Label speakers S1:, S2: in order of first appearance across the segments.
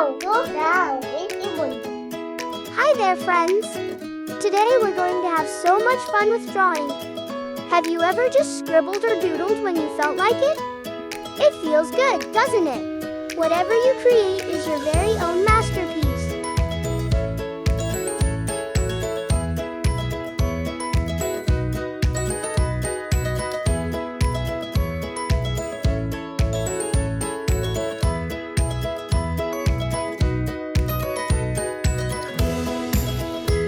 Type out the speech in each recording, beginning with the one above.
S1: Hi there, friends! Today we're going to have so much fun with drawing. Have you ever just scribbled or doodled when you felt like it? It feels good, doesn't it? Whatever you create is your very own masterpiece.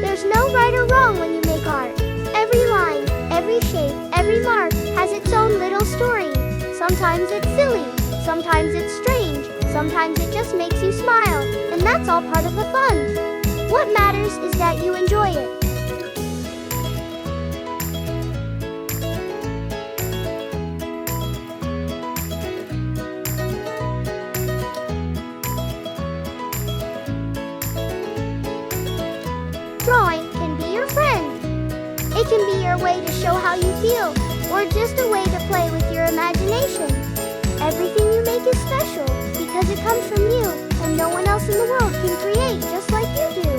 S1: There's no right or wrong when you make art. Every line, every shape, every mark has its own little story. Sometimes it's silly, sometimes it's strange, sometimes it just makes you smile, and that's all part of the fun. What matters is that you enjoy it. Drawing can be your friend. It can be your way to show how you feel, or just a way to play with your imagination. Everything you make is special because it comes from you, and no one else in the world can create just like you do.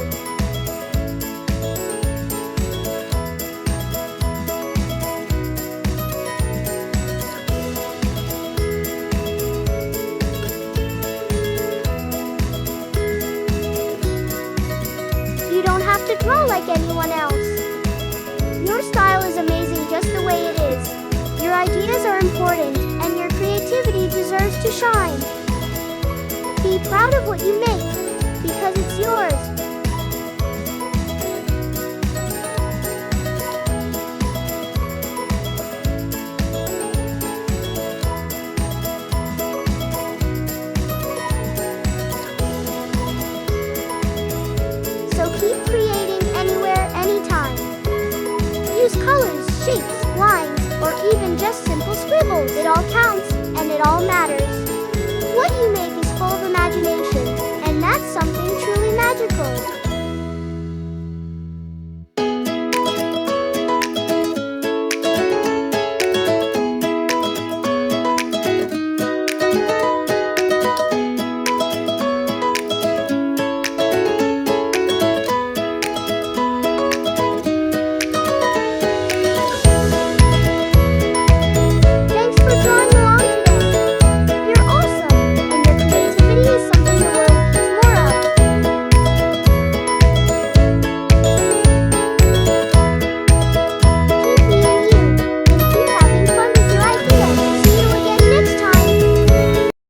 S1: You don't have to draw like anyone else. Your style is amazing just the way it is. Your ideas are important, and your creativity deserves to shine. Be proud of what you make, because it's yours. So keep creating anywhere, anytime. Use colors, shapes, lines, or even just simple scribbles. It all counts, and it all matters.